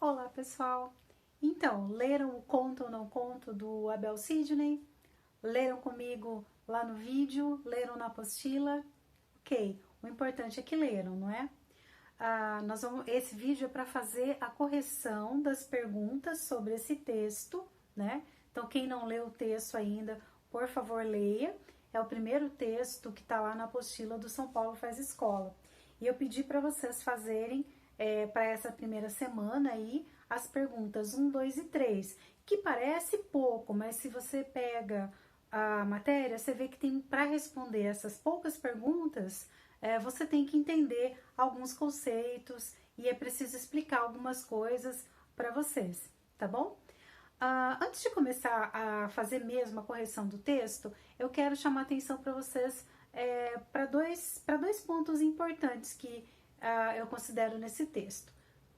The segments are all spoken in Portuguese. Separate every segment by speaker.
Speaker 1: Olá, pessoal! Então, leram o Conto ou Não Conto do Abel Sidney? Leram comigo lá no vídeo? Leram na apostila? Ok, o importante é que leram, não é? Esse vídeo é para fazer a correção das perguntas sobre esse texto, né? Então, quem não leu o texto ainda, por favor, leia. É o primeiro texto que está lá na apostila do São Paulo Faz Escola. E eu pedi para vocês fazerem para essa primeira semana aí as perguntas 1, 2 e 3, que parece pouco, mas se você pega a matéria, você vê que tem para responder essas poucas perguntas, você tem que entender alguns conceitos e é preciso explicar algumas coisas para vocês, tá bom? Antes de começar a fazer mesmo a correção do texto, eu quero chamar a atenção para vocês para dois pontos importantes que eu considero nesse texto.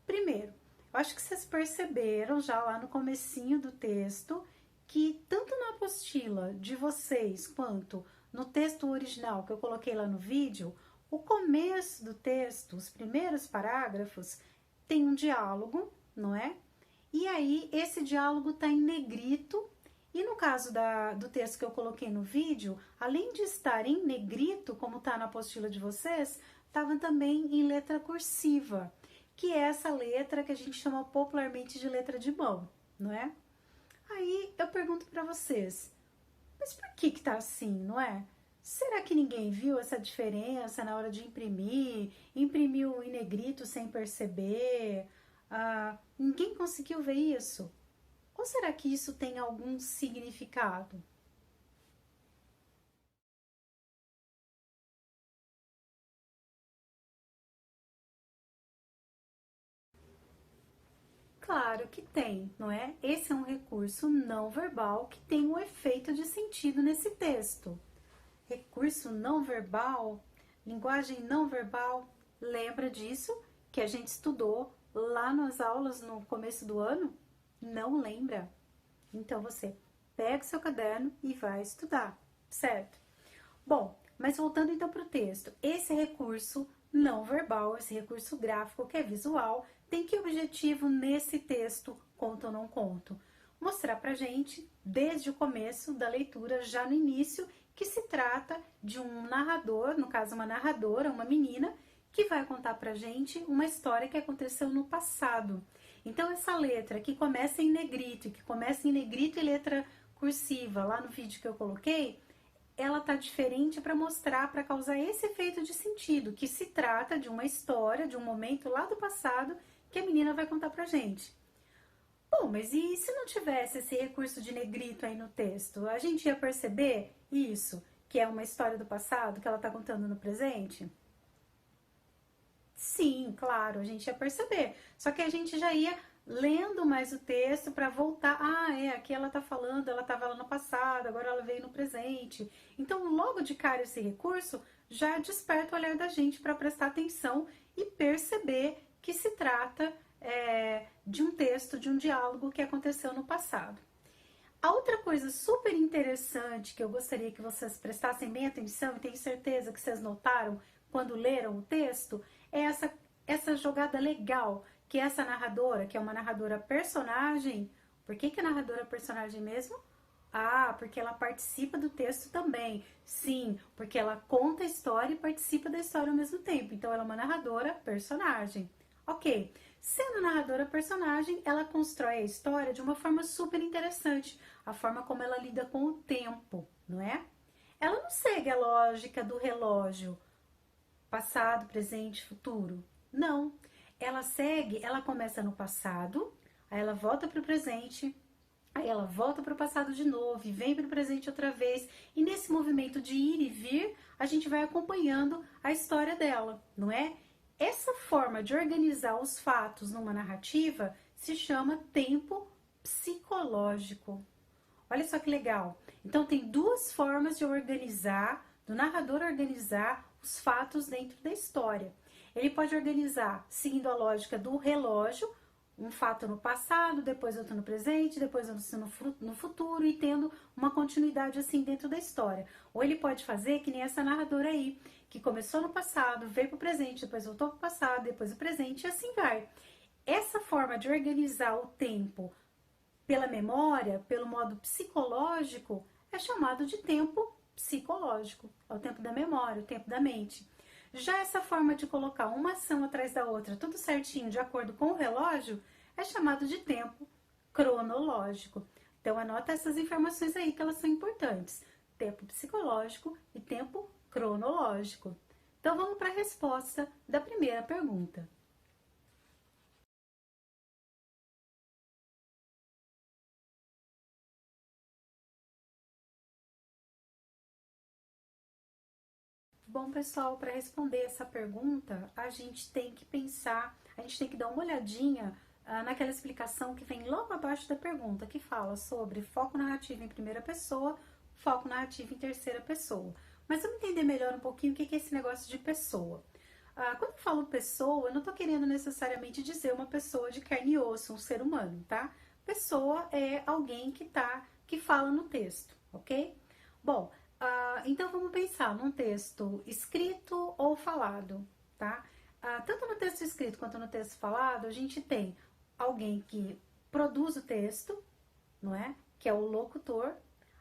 Speaker 1: Primeiro, eu acho que vocês perceberam já lá no comecinho do texto que tanto na apostila de vocês quanto no texto original que eu coloquei lá no vídeo, o começo do texto, os primeiros parágrafos, tem um diálogo, não é? E aí esse diálogo está em negrito. E no caso do texto que eu coloquei no vídeo, além de estar em negrito, como está na apostila de vocês, estava também em letra cursiva, que é essa letra que a gente chama popularmente de letra de mão, não é? Aí eu pergunto para vocês, mas por que tá assim, não é? Será que ninguém viu essa diferença na hora de imprimir? Imprimiu em negrito sem perceber? Ninguém conseguiu ver isso? Ou será que isso tem algum significado? Claro que tem, não é? Esse é um recurso não verbal que tem um efeito de sentido nesse texto. Recurso não verbal, linguagem não verbal, lembra disso que a gente estudou lá nas aulas no começo do ano? Não lembra? Então você pega o seu caderno e vai estudar, certo? Bom, mas voltando então para o texto, esse recurso não verbal, esse recurso gráfico que é visual, tem que objetivo nesse texto, conto ou não conto? Mostrar pra gente, desde o começo da leitura, já no início, que se trata de um narrador, no caso uma narradora, uma menina, que vai contar pra gente uma história que aconteceu no passado. Então essa letra que começa em negrito, e letra cursiva, lá no vídeo que eu coloquei, ela tá diferente para mostrar, para causar esse efeito de sentido, que se trata de uma história, de um momento lá do passado, que a menina vai contar pra gente. Bom, mas e se não tivesse esse recurso de negrito aí no texto? A gente ia perceber isso, que é uma história do passado que ela tá contando no presente? Sim, claro, a gente ia perceber. Só que a gente já ia lendo mais o texto para voltar. Aqui ela tá falando, ela estava lá no passado, agora ela veio no presente. Então, logo de cara, esse recurso já desperta o olhar da gente para prestar atenção e perceber que se trata de um texto, de um diálogo que aconteceu no passado. A outra coisa super interessante que eu gostaria que vocês prestassem bem atenção, e tenho certeza que vocês notaram quando leram o texto, é essa jogada legal que essa narradora, que é uma narradora personagem. Por que é narradora personagem mesmo? Porque ela participa do texto também. Sim, porque ela conta a história e participa da história ao mesmo tempo. Então ela é uma narradora personagem. Ok, sendo narradora personagem, ela constrói a história de uma forma super interessante. A forma como ela lida com o tempo, não é? Ela não segue a lógica do relógio, passado, presente, futuro. Não. Ela começa no passado, aí ela volta para o presente, aí ela volta para o passado de novo e vem para o presente outra vez. E nesse movimento de ir e vir, a gente vai acompanhando a história dela, não é? Essa forma de organizar os fatos numa narrativa se chama tempo psicológico. Olha só que legal. Então tem duas formas de organizar, do narrador organizar os fatos dentro da história. Ele pode organizar seguindo a lógica do relógio, um fato no passado, depois outro no presente, depois outro no futuro, e tendo uma continuidade assim dentro da história. Ou ele pode fazer que nem essa narradora aí, que começou no passado, veio para o presente, depois voltou para o passado, depois o presente, e assim vai. Essa forma de organizar o tempo pela memória, pelo modo psicológico, é chamado de tempo psicológico. É o tempo da memória, o tempo da mente. Já essa forma de colocar uma ação atrás da outra, tudo certinho, de acordo com o relógio, é chamado de tempo cronológico. Então, anota essas informações aí que elas são importantes. Tempo psicológico e tempo cronológico. Então, vamos para a resposta da primeira pergunta. Bom, pessoal, para responder essa pergunta, a gente tem que pensar, a gente tem que dar uma olhadinha naquela explicação que vem logo abaixo da pergunta, que fala sobre foco narrativo em primeira pessoa, foco narrativo em terceira pessoa. Mas vamos entender melhor um pouquinho o que é esse negócio de pessoa. Quando eu falo pessoa, eu não estou querendo necessariamente dizer uma pessoa de carne e osso, um ser humano, tá? Pessoa é alguém que fala no texto, ok? Bom, então vamos pensar num texto escrito ou falado, tá? Tanto no texto escrito quanto no texto falado, a gente tem alguém que produz o texto, não é? Que é o locutor,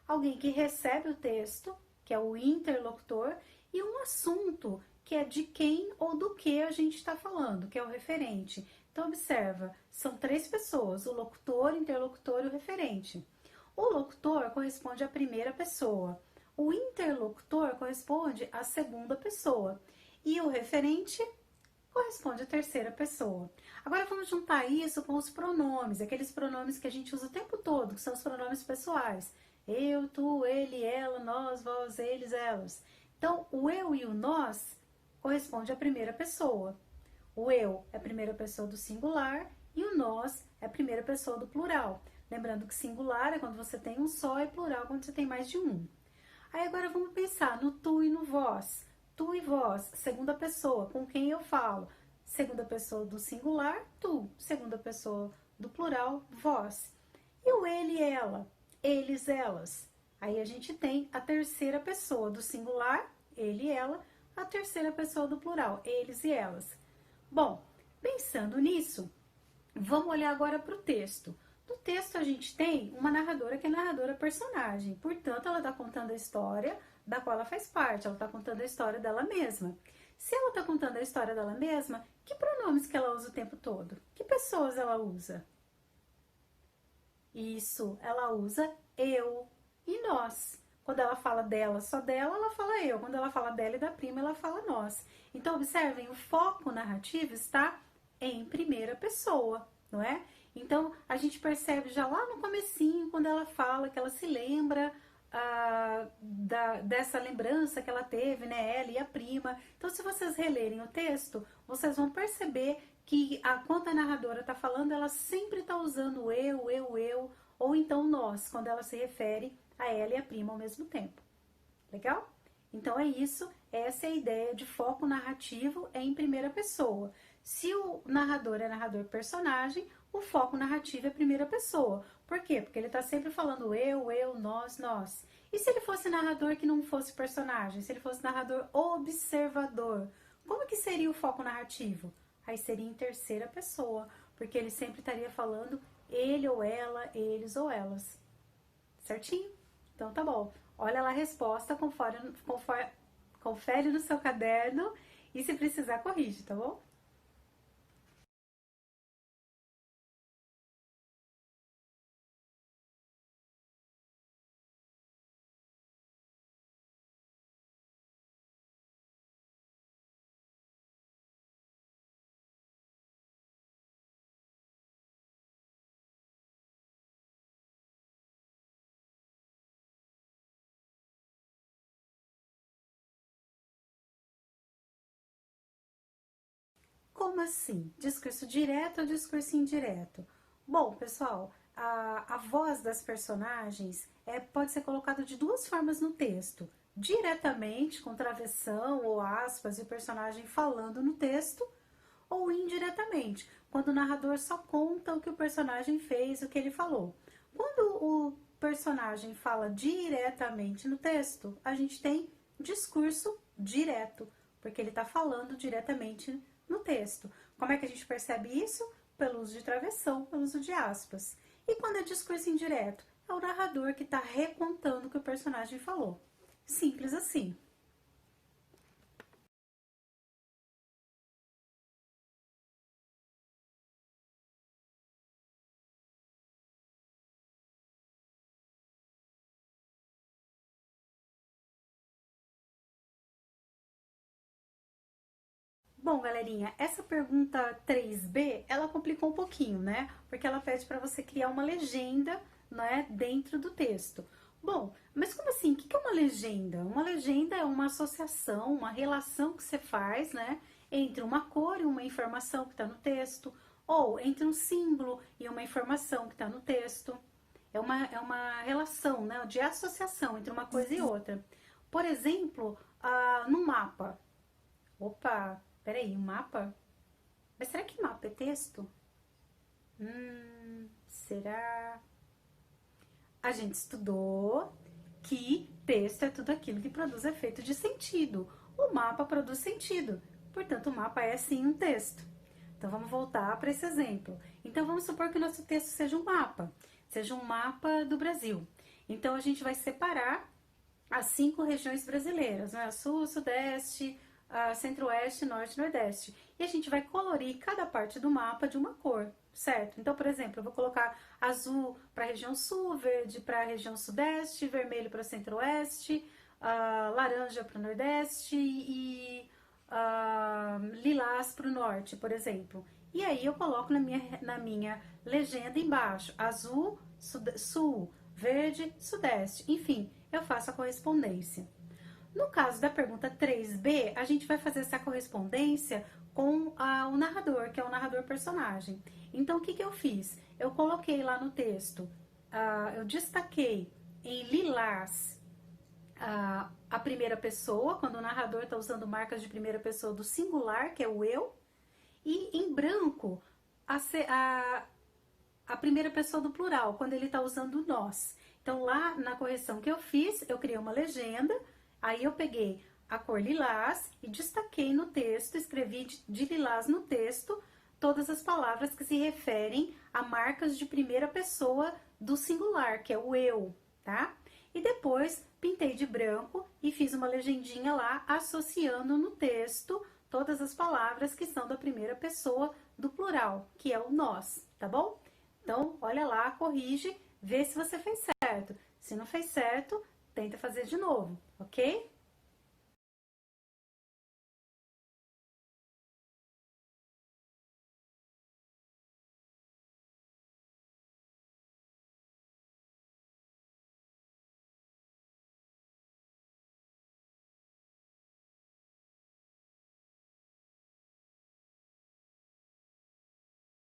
Speaker 1: alguém que recebe o texto, que é o interlocutor, e um assunto, que é de quem ou do que a gente está falando, que é o referente. Então, observa, são três pessoas, o locutor, o interlocutor e o referente. O locutor corresponde à primeira pessoa, o interlocutor corresponde à segunda pessoa e o referente corresponde à terceira pessoa. Agora vamos juntar isso com os pronomes, aqueles pronomes que a gente usa o tempo todo, que são os pronomes pessoais. Eu, tu, ele, ela, nós, vós, eles, elas. Então, o eu e o nós corresponde à primeira pessoa. O eu é a primeira pessoa do singular e o nós é a primeira pessoa do plural. Lembrando que singular é quando você tem um só e plural quando você tem mais de um. Aí agora vamos pensar no tu e no vós. Tu e vós, segunda pessoa, com quem eu falo. Segunda pessoa do singular, tu. Segunda pessoa do plural, vós. E o ele e ela, eles, elas. Aí a gente tem a terceira pessoa do singular, ele e ela, a terceira pessoa do plural, eles e elas. Bom, pensando nisso, vamos olhar agora para o texto. No texto a gente tem uma narradora que é narradora personagem, portanto ela está contando a história da qual ela faz parte, ela está contando a história dela mesma. Se ela está contando a história dela mesma, que pronomes que ela usa o tempo todo? Que pessoas ela usa? Isso, ela usa eu e nós. Quando ela fala dela, só dela, ela fala eu. Quando ela fala dela e da prima, ela fala nós. Então, observem, o foco narrativo está em primeira pessoa, não é? Então, a gente percebe já lá no comecinho, quando ela fala que ela se lembra dessa lembrança que ela teve, né, ela e a prima. Então, se vocês relerem o texto, vocês vão perceber que quando a narradora está falando, ela sempre está usando eu, ou então nós, quando ela se refere a ela e a prima ao mesmo tempo. Legal? Então é isso, essa é a ideia de foco narrativo em primeira pessoa. Se o narrador é narrador personagem, o foco narrativo é primeira pessoa. Por quê? Porque ele está sempre falando eu, nós. E se ele fosse narrador que não fosse personagem? Se ele fosse narrador observador? Como que seria o foco narrativo? Aí seria em terceira pessoa, porque ele sempre estaria falando ele ou ela, eles ou elas. Certinho? Então tá bom. Olha lá a resposta, confere no seu caderno e se precisar corrige, tá bom? Como assim? Discurso direto ou discurso indireto? Bom, pessoal, a voz das personagens pode ser colocada de duas formas no texto. Diretamente, com travessão ou aspas, e o personagem falando no texto, ou indiretamente, quando o narrador só conta o que o personagem fez, o que ele falou. Quando o personagem fala diretamente no texto, a gente tem discurso direto, porque ele está falando diretamente no texto. Como é que a gente percebe isso? pelo uso de travessão, pelo uso de aspas. E quando é discurso indireto? É o narrador que está recontando o que o personagem falou. Simples assim. Bom, galerinha, essa pergunta 3B, ela complicou um pouquinho, né? Porque ela pede para você criar uma legenda, né, dentro do texto. Bom, mas como assim? O que é uma legenda? Uma legenda é uma associação, uma relação que você faz, né, entre uma cor e uma informação que está no texto, ou entre um símbolo e uma informação que está no texto. É uma relação, né, de associação entre uma coisa e outra. Por exemplo, no mapa. Opa, peraí, um mapa? Mas será que mapa é texto? Será? A gente estudou que texto é tudo aquilo que produz efeito de sentido. O mapa produz sentido, portanto, o mapa é sim um texto. Então vamos voltar para esse exemplo. Então vamos supor que o nosso texto seja um mapa do Brasil. Então a gente vai separar as 5 regiões brasileiras, né? Sul, Sudeste, Centro-Oeste, Norte e Nordeste. E a gente vai colorir cada parte do mapa de uma cor, certo? Então, por exemplo, eu vou colocar azul para a região Sul, verde para a região Sudeste, vermelho para o Centro-Oeste, laranja para o Nordeste e lilás para o Norte, por exemplo. E aí eu coloco na minha legenda embaixo, azul, sul, verde, sudeste. Enfim, eu faço a correspondência. No caso da pergunta 3B, a gente vai fazer essa correspondência com o narrador, que é o narrador personagem. Então, o que eu fiz? Eu coloquei lá no texto, eu destaquei em lilás a primeira pessoa, quando o narrador está usando marcas de primeira pessoa do singular, que é o eu, e em branco a primeira pessoa do plural, quando ele está usando o nós. Então, lá na correção que eu fiz, eu criei uma legenda, aí eu peguei a cor lilás e destaquei no texto, escrevi de lilás no texto todas as palavras que se referem a marcas de primeira pessoa do singular, que é o eu, tá? E depois pintei de branco e fiz uma legendinha lá associando no texto todas as palavras que são da primeira pessoa do plural, que é o nós, tá bom? Então, olha lá, corrige, vê se você fez certo. Se não fez certo, tenta fazer de novo, ok?